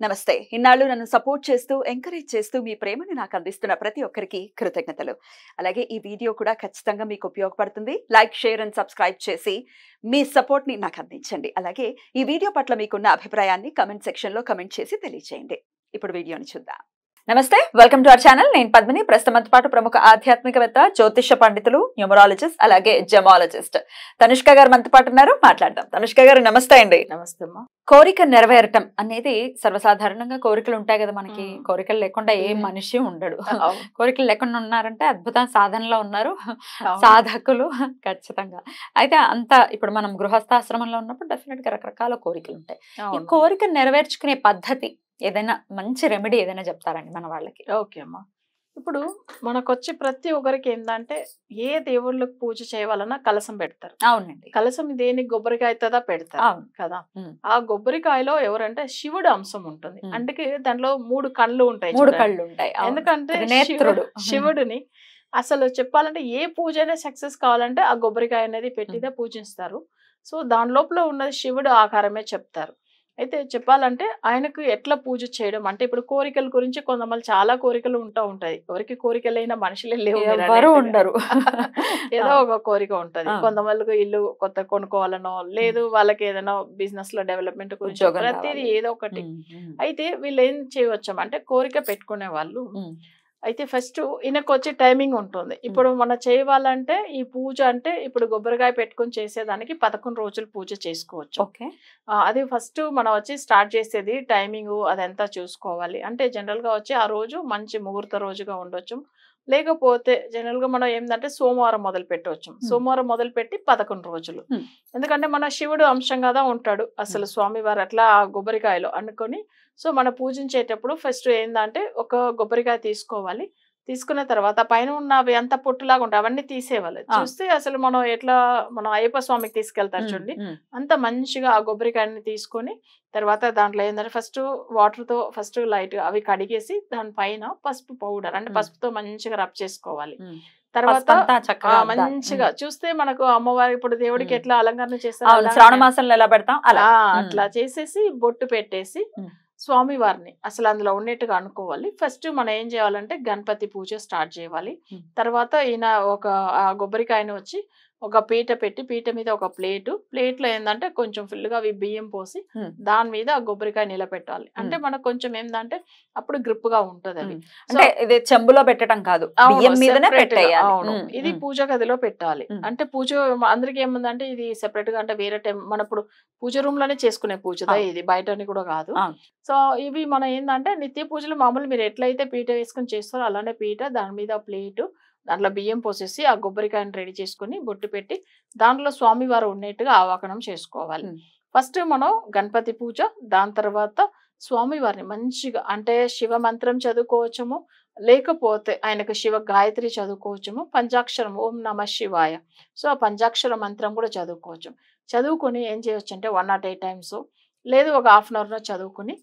నమస్తే. ఇన్నాళ్ళు నన్ను సపోర్ట్ చేస్తూ, ఎంకరేజ్ చేస్తూ మీ ప్రేమని నాకు అందిస్తున్న ప్రతి ఒక్కరికి కృతజ్ఞతలు. అలాగే ఈ వీడియో కూడా ఖచ్చితంగా మీకు ఉపయోగపడుతుంది. లైక్, షేర్ అండ్ సబ్స్క్రైబ్ చేసి మీ సపోర్ట్‌ని నాకు అందించండి. అలాగే ఈ వీడియో పట్ల మీకున్న అభిప్రాయాన్ని కామెంట్ సెక్షన్‌లో కామెంట్ చేసి తెలియజేయండి. ఇప్పుడు వీడియోని చూద్దాం. నమస్తే, వెల్కమ్ టు అవర్ ఛానల్. నేను పద్మిని. ప్రస్తుతం పాటు ప్రముఖ ఆధ్యాత్మికవేత్త, జ్యోతిష పండితులు, న్యూమరాలజిస్ట్, అలాగే జెమాలజిస్ట్ తనుష్క గారు మనతో పాటు ఉన్నారు. మాట్లాడదాం. తనుష్క గారు నమస్తే అండి. నమస్తే అమ్మా. కోరిక నెరవేరటం అనేది సర్వసాధారణంగా కోరికలు ఉంటాయి కదా మనకి. కోరికలు లేకుండా ఏ మనిషి ఉండడు. కోరికలు లేకుండా ఉన్నారంటే అద్భుత సాధనలో ఉన్నారు సాధకులు ఖచ్చితంగా. అయితే అంత ఇప్పుడు మనం గృహస్థాశ్రమంలో ఉన్నప్పుడు డెఫినెట్ గా రకరకాల కోరికలు ఉంటాయి. ఈ కోరిక నెరవేర్చుకునే పద్ధతి ఏదైనా మంచి రెమెడీ ఏదైనా చెప్తారండి మన వాళ్ళకి? ఓకే అమ్మా. ఇప్పుడు మనకొచ్చి ప్రతి ఒక్కరికి ఏంటంటే ఏ దేవుళ్ళకి పూజ చేయవాలన్నా కలసం పెడతారు. అవునండి. కలసం దేనికి కొబ్బరికాయతో పెడతారు. అవును కదా. ఆ కొబ్బరికాయలో ఎవరంటే శివుడు అంశం ఉంటుంది. అందుకే దాంట్లో 3 కళ్ళు ఉంటాయి. 3 కళ్ళు ఉంటాయి. ఎందుకంటే శివుడిని అసలు చెప్పాలంటే ఏ పూజ అయినా సక్సెస్ కావాలంటే ఆ కొబ్బరికాయ అనేది పెట్టిదే పూజిస్తారు. సో దాని లోపల ఉన్నది శివుడు ఆకారమే చెప్తారు. అయితే చెప్పాలంటే ఆయనకు ఎట్లా పూజ చేయడం అంటే ఇప్పుడు కోరికల గురించి కొంతమంది చాలా కోరికలు ఉంటాయి. ఎవరికి కోరికలైన మనుషులే లేవు, ఉండరు. ఏదో ఒక కోరిక ఉంటది. కొంతమందికి ఇల్లు కొత్త కొనుక్కోవాలనో, లేదు వాళ్ళకి ఏదైనా బిజినెస్ లో డెవలప్మెంట్ గురించి ప్రతిదీ ఏదో ఒకటి. అయితే వీళ్ళు ఏం చేయవచ్చు అంటే కోరిక పెట్టుకునే వాళ్ళు అయితే ఫస్ట్ ఈయనకు వచ్చే టైమింగ్ ఉంటుంది. ఇప్పుడు మనం చేయాలంటే ఈ పూజ అంటే ఇప్పుడు కొబ్బరికాయ పెట్టుకుని చేసేదానికి 11 రోజులు పూజ చేసుకోవచ్చు. అది ఫస్ట్ మనం వచ్చి స్టార్ట్ చేసేది టైమింగ్ అదంతా చూసుకోవాలి. అంటే జనరల్ గా వచ్చి ఆ రోజు మంచి ముహూర్త రోజుగా ఉండొచ్చు. లేకపోతే జనరల్ గా మనం ఏంటంటే సోమవారం మొదలు పెట్టవచ్చు. సోమవారం మొదలు పెట్టి 11 రోజులు. ఎందుకంటే మన శివుడు అంశం కదా ఉంటాడు అసలు స్వామివారు అట్లా ఆ కొబ్బరికాయలో అనుకొని. సో మనం పూజించేటప్పుడు ఫస్ట్ ఏంటంటే ఒక కొబ్బరికాయ తీసుకోవాలి. తీసుకున్న తర్వాత పైన ఉన్నవి అంత పొట్టులాగా ఉంటాయి అవన్నీ తీసేయాలి. చూస్తే అసలు మనం ఎట్లా మనం అయ్యప్ప స్వామికి తీసుకెళ్తారు చూడండి, అంత మంచిగా ఆ కొబ్బరికాయని తీసుకొని తర్వాత దాంట్లో ఏంటంటే ఫస్ట్ వాటర్ తో ఫస్ట్ లైట్ అవి కడిగేసి దానిపైన పసుపు పౌడర్ అంటే పసుపుతో మంచిగా రబ్ చేసుకోవాలి. తర్వాత మంచిగా చూస్తే మనకు అమ్మవారి ఇప్పుడు దేవుడికి ఎట్లా అలంకరణ చేస్తారు శ్రావణ మాసంలో ఎలా పెడతాం అట్లా చేసేసి బొట్టు పెట్టేసి స్వామి వారిని అసలు అందులో ఉన్నట్టుగా అనుకోవాలి. ఫస్ట్ మనం ఏం చేయాలంటే గణపతి పూజ స్టార్ట్ చేయాలి. తర్వాత ఈయన ఒక కొబ్బరికాయను వచ్చి ఒక పీట పెట్టి పీట మీద ఒక ప్లేట్లో ఏంటంటే కొంచెం ఫుల్ గా బియ్యం పోసి దాని మీద ఆ కొబ్బరికాయ నిలబెట్టాలి. అంటే మనకు కొంచెం ఏంటంటే అప్పుడు గ్రిప్ గా ఉంటది. అది అంటే ఇది చెంబులో పెట్టడం కాదు, అవును ఇది పూజ గదిలో పెట్టాలి. అంటే పూజ అందరికి ఏముందంటే ఇది సెపరేట్ గా అంటే వేరే టైం మన ఇప్పుడు పూజ రూమ్ లోనే చేసుకునే పూజదా ఇది, బయటని కూడా కాదు. సో ఇవి మన ఏంటంటే నిత్య పూజలు మామూలు మీరు ఎట్లయితే పీట వేసుకుని చేస్తారో అలానే పీట, దాని మీద ప్లేటు, దాంట్లో బియ్యం పోసేసి ఆ కొబ్బరికాయని రెడీ చేసుకుని బొట్టు పెట్టి దాంట్లో స్వామివారు ఉన్నట్టుగా ఆవాహనం చేసుకోవాలి. ఫస్ట్ మనం గణపతి పూజ, దాని తర్వాత స్వామివారిని మంచిగా అంటే శివ మంత్రం చదువుకోవచ్చము, లేకపోతే ఆయనకు శివ గాయత్రి చదువుకోవచ్చము, పంచాక్షరం ఓం నమ శివాయ. సో ఆ పంచాక్షర మంత్రం కూడా చదువుకోవచ్చు. చదువుకొని ఏం చేయొచ్చు అంటే 1 or 8 times లేదు ఒక 1/2 hour చదువుకుని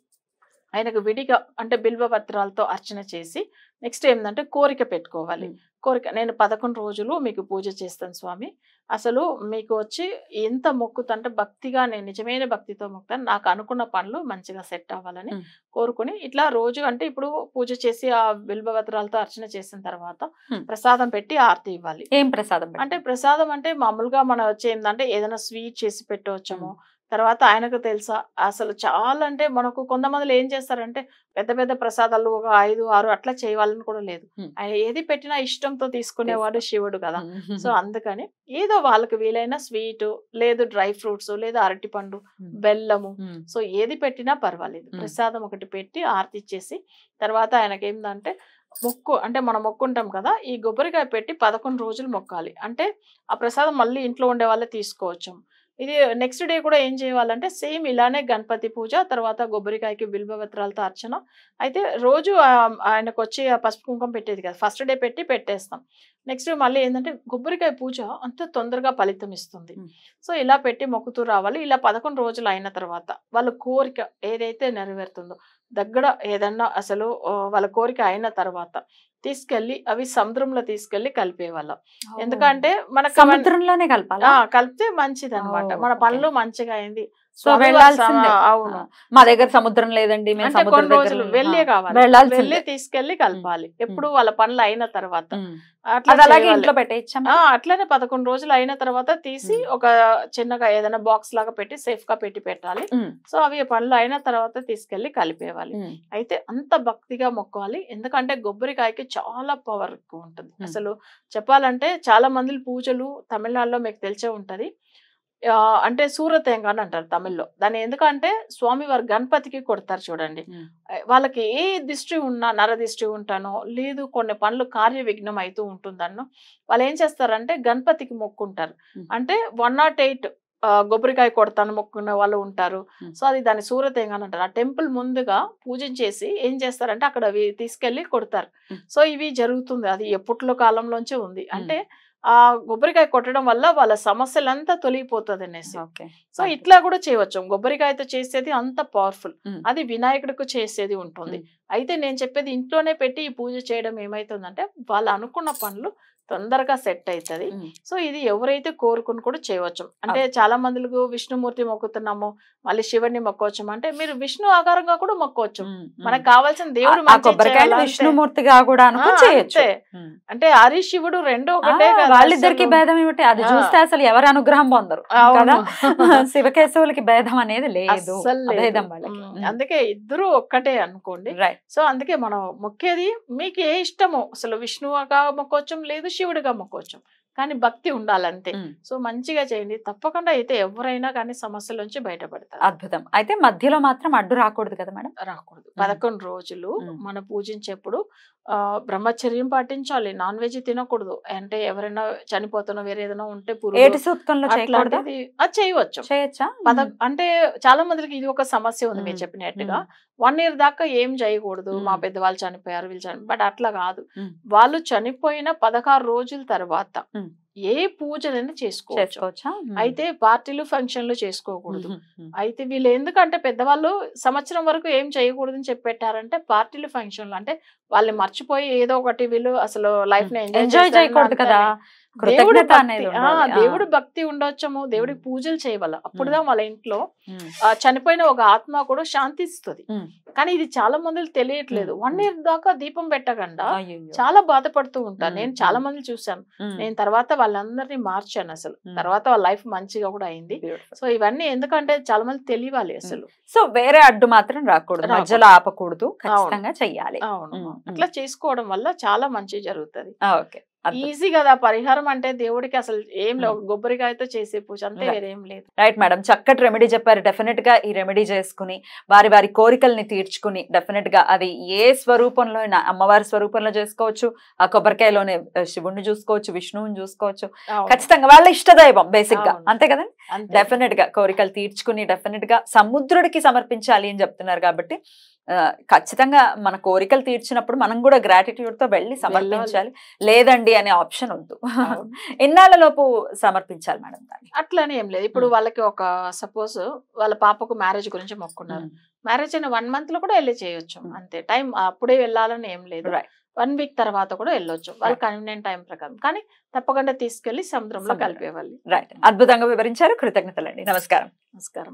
ఆయనకు విడిగా అంటే బిల్వ పత్రాలతో అర్చన చేసి నెక్స్ట్ ఏంటంటే కోరిక పెట్టుకోవాలి. కోరిక నేను 11 రోజులు మీకు పూజ చేస్తాను స్వామి, అసలు మీకు వచ్చి ఎంత మొక్కుతంటే భక్తిగా నేను నిజమైన భక్తితో మొక్కుతాను, నాకు అనుకున్న పనులు మంచిగా సెట్ అవ్వాలని కోరుకుని ఇట్లా రోజు అంటే ఇప్పుడు పూజ చేసి ఆ బిల్వ పత్రాలతో అర్చన చేసిన తర్వాత ప్రసాదం పెట్టి ఆరతి ఇవ్వాలి. ఏం ప్రసాదం అంటే ప్రసాదం అంటే మామూలుగా మనం వచ్చి ఏంటంటే ఏదైనా స్వీట్ చేసి పెట్టవచ్చము. తర్వాత ఆయనకు తెలుసా అసలు చాలా అంటే మనకు కొంతమంది ఏం చేస్తారంటే పెద్ద పెద్ద ప్రసాదాలు ఒక 5, 6 అట్లా చేయాలని కూడా లేదు. ఆయన ఏది పెట్టినా ఇష్టంతో తీసుకునేవాడు శివుడు కదా. సో అందుకని ఏదో వాళ్ళకి వీలైన స్వీట్, లేదు డ్రై ఫ్రూట్స్, లేదా అరటిపండు, బెల్లము, సో ఏది పెట్టినా పర్వాలేదు. ప్రసాదం ఒకటి పెట్టి ఆరతి ఇచ్చేసి తర్వాత ఆయనకి ఏంటంటే మొక్కు అంటే మనం మొక్కుంటాం కదా, ఈ కొబ్బరికాయ పెట్టి 11 రోజులు మొక్కాలి. అంటే ఆ ప్రసాదం మళ్ళీ ఇంట్లో ఉండే వాళ్ళే తీసుకోవచ్చు. ఇది నెక్స్ట్ డే కూడా ఏం చేయాలంటే సేమ్ ఇలానే గణపతి పూజ, తర్వాత కొబ్బరికాయకి బిల్వపత్రాలతో అర్చన. అయితే రోజు ఆయనకు వచ్చి ఆ పసుపు కుంకుమ పెట్టేది కదా, ఫస్ట్ డే పెట్టి పెట్టేస్తాం. నెక్స్ట్ మళ్ళీ ఏంటంటే కొబ్బరికాయ పూజ అంత తొందరగా ఫలితం ఇస్తుంది. సో ఇలా పెట్టి మొక్కుతూ రావాలి. ఇలా 11 రోజులు అయిన తర్వాత వాళ్ళ కోరిక ఏదైతే నెరవేరుతుందో దగ్గర ఏదన్నా అసలు వాళ్ళ కోరిక అయిన తర్వాత తీసుకెళ్లి అవి సముద్రంలో తీసుకెళ్లి కలిపేవాళ్ళం. ఎందుకంటే మనకు సముద్రంలోనే కలపాలి, కలిపితే మంచిది అనమాట. మన పనులు మంచిగా అయింది. సో వెళ్ళాల్సిందే. అవును. మా దగ్గర సముద్రం లేదండి, మేము అంటే కొన్ని రోజులు వెళ్ళే కావాలి, వెళ్ళి తీసుకెళ్లి కలపాలి ఎప్పుడు వాళ్ళ పనులు అయిన తర్వాత. అలాగే ఇంట్లో పెట్టేయచ్చా? అట్లనే 11 రోజులు అయిన తర్వాత తీసి ఒక చిన్నగా ఏదైనా బాక్స్ లాగా పెట్టి సేఫ్ గా పెట్టి పెట్టాలి. సో అవి పనులు అయిన తర్వాత తీసుకెళ్లి కలిపేవాలి. అయితే అంత భక్తిగా మొక్కాలి, ఎందుకంటే కొబ్బరికాయకి చాలా పవర్ ఎక్కువ ఉంటుంది. అసలు చెప్పాలంటే చాలా మంది పూజలు తమిళనాడులో మీకు తెలిసే ఉంటది, అంటే సూరతేంగా అని అంటారు తమిళ్లో దాన్ని. ఎందుకంటే స్వామి వారు గణపతికి కొడతారు చూడండి. వాళ్ళకి ఏ దిష్టి ఉన్నా, నర దిష్టి ఉంటానో లేదు కొన్ని పనులు కార్య విఘ్నం అవుతూ ఉంటుందన్నో వాళ్ళు ఏం చేస్తారంటే గణపతికి మొక్కుంటారు. అంటే 108 కొబ్బరికాయ కొడతాను మొక్కున్న వాళ్ళు ఉంటారు. సో అది దాన్ని సూరతేంగా అని అంటారు. ఆ టెంపుల్ ముందుగా పూజించేసి ఏం చేస్తారంటే అక్కడ తీసుకెళ్లి కొడతారు. సో ఇవి జరుగుతుంది, అది ఎప్పట్లో కాలంలోంచే ఉంది. అంటే ఆ కొబ్బరికాయ కొట్టడం వల్ల వాళ్ళ సమస్యలంతా తొలగిపోతుంది అనేసి. సో ఇట్లా కూడా చేయవచ్చు, కొబ్బరికాయతో చేసేది అంత పవర్ఫుల్. అది వినాయకుడికి చేసేది ఉంటుంది. అయితే నేను చెప్పేది ఇంట్లోనే పెట్టి ఈ పూజ చేయడం ఏమైతుందంటే వాళ్ళు అనుకున్న పనులు తొందరగా సెట్ అవుతుంది. సో ఇది ఎవరైతే కోరుకుని కూడా చేయవచ్చు. అంటే చాలా మందికి విష్ణుమూర్తి మొక్కుతున్నాము, మళ్ళీ శివుడిని మొక్కవచ్చు అంటే మీరు విష్ణు ఆకారంగా కూడా మొక్కవచ్చు. మనకు కావాల్సిన దేవుడు విష్ణుమూర్తిగా కూడా చేయొచ్చు. అంటే హరి శివుడు రెండు ఒకటే, వాళ్ళిద్దరికి భేదం ఏమిటి? అది చూస్తే అసలు ఎవరు అనుగ్రహం పొందరు కదా, శివకేశవులకి భేదం అనేది లేదు, అందుకే ఇద్దరు ఒక్కటే అనుకోండి. సో అందుకే మనం మొక్కేది మీకు ఏ ఇష్టమో, అసలు విష్ణువుగా మొక్కోవచ్చు లేదు శివుడిగా మొక్కోవచ్చు, కానీ భక్తి ఉండాలంతే. సో మంచిగా చేయండి, తప్పకుండా అయితే ఎవరైనా కానీ సమస్యల నుంచి బయటపడతారు. అద్భుతం. అయితే మధ్యలో మాత్రం అడ్డు రాకూడదు కదా మేడం? రాకూడదు. 11 రోజులు మనం పూజించేప్పుడు బ్రహ్మచర్యం పాటించాలి, నాన్ వెజ్ తినకూడదు. అంటే ఎవరైనా చనిపోతున్నా వేరే ఏదైనా ఉంటే అట్లాంటిది అది చేయవచ్చు. అంటే చాలా మందికి ఇది ఒక సమస్య ఉంది, మీరు చెప్పినట్టుగా 1 year దాకా ఏం చేయకూడదు, మా పెద్దవాళ్ళు చనిపోయారు వీళ్ళు చనిపోయారు. బట్ అట్లా కాదు, వాళ్ళు చనిపోయిన 16 రోజుల తర్వాత ఏ పూజలైనా చేసుకోవచ్చు. అయితే పార్టీలు ఫంక్షన్లు చేసుకోకూడదు. అయితే వీళ్ళు ఎందుకంటే పెద్దవాళ్ళు సంవత్సరం వరకు ఏం చేయకూడదని చెప్పి పెట్టారంటే పార్టీలు ఫంక్షన్లు అంటే వాళ్ళు మర్చిపోయి ఏదో ఒకటి వీళ్ళు అసలు లైఫ్ ని ఎంజాయ్ చేయకూడదు కదా. దేవుడు భక్తి ఉండొచ్చము, దేవుడికి పూజలు చేయవల్ల, అప్పుడుదా వాళ్ళ ఇంట్లో చనిపోయిన ఒక ఆత్మ కూడా శాంతిస్తుంది. కానీ ఇది చాలా మందికి తెలియట్లేదు. 1 year దాకా దీపం పెట్టకుండా చాలా బాధపడుతూ ఉంటారు. నేను చాలా మంది చూసాను. నేను తర్వాత వాళ్ళందరినీ మార్చాను అసలు. తర్వాత వాళ్ళ లైఫ్ మంచిగా కూడా అయింది. సో ఇవన్నీ ఎందుకంటే చాలా మంది తెలియాలి అసలు. సో వేరే అడ్డు మాత్రం రాకూడదు, మధ్యలో ఆపకూడదు, ఖచ్చితంగా చెయ్యాలి. అవును, అట్లా చేసుకోవడం వల్ల చాలా మంచి జరుగుతుంది. ఈజీ కదా పరిహారం అంటే, దేవుడికి అసలు ఏం లేవు, కొబ్బరికాయతో చేసే పూజ అంతే, వేరేం లేదు. రైట్ మేడం, చక్కటి రెమెడీ చెప్పారు. డెఫినెట్ గా ఈ రెమెడీ చేసుకుని వారి కోరికల్ని తీర్చుకుని డెఫినెట్ గా అది ఏ స్వరూపంలో అయినా, అమ్మవారి స్వరూపంలో చేసుకోవచ్చు, ఆ కొబ్బరికాయలోనే శివుణ్ణి చూసుకోవచ్చు, విష్ణువుని చూసుకోవచ్చు, ఖచ్చితంగా వాళ్ళ ఇష్టదైవం బేసిక్ గా, అంతే కదండి. డెఫినెట్ గా కోరికలు తీర్చుకుని డెఫినెట్ గా సముద్రుడికి సమర్పించాలి అని చెప్తున్నారు కాబట్టి ఖచ్చితంగా మన కోరికలు తీర్చినప్పుడు మనం కూడా గ్రాటిట్యూడ్ తో వెళ్ళి సమర్పించాలి, లేదండి అనే ఆప్షన్ వద్దు. ఎన్నాళ్ళ లోపు సమర్పించాలి మేడం? అట్లానే ఏం లేదు. ఇప్పుడు వాళ్ళకి ఒక సపోజ్ వాళ్ళ పాపకు మ్యారేజ్ గురించి మొక్కున్నారు, మ్యారేజ్ అయిన 1 month లో కూడా వెళ్ళి చేయొచ్చు, అంతే. టైం అప్పుడే వెళ్ళాలని ఏం లేదు, 1 week తర్వాత కూడా వెళ్ళొచ్చు, వాళ్ళ కన్వీనియంట్ టైం ప్రకారం. కానీ తప్పకుండా తీసుకెళ్లి సముద్రంలో కలిపేవాలి. రైట్, అద్భుతంగా వివరించారు, కృతజ్ఞతలండి. నమస్కారం. నమస్కారం.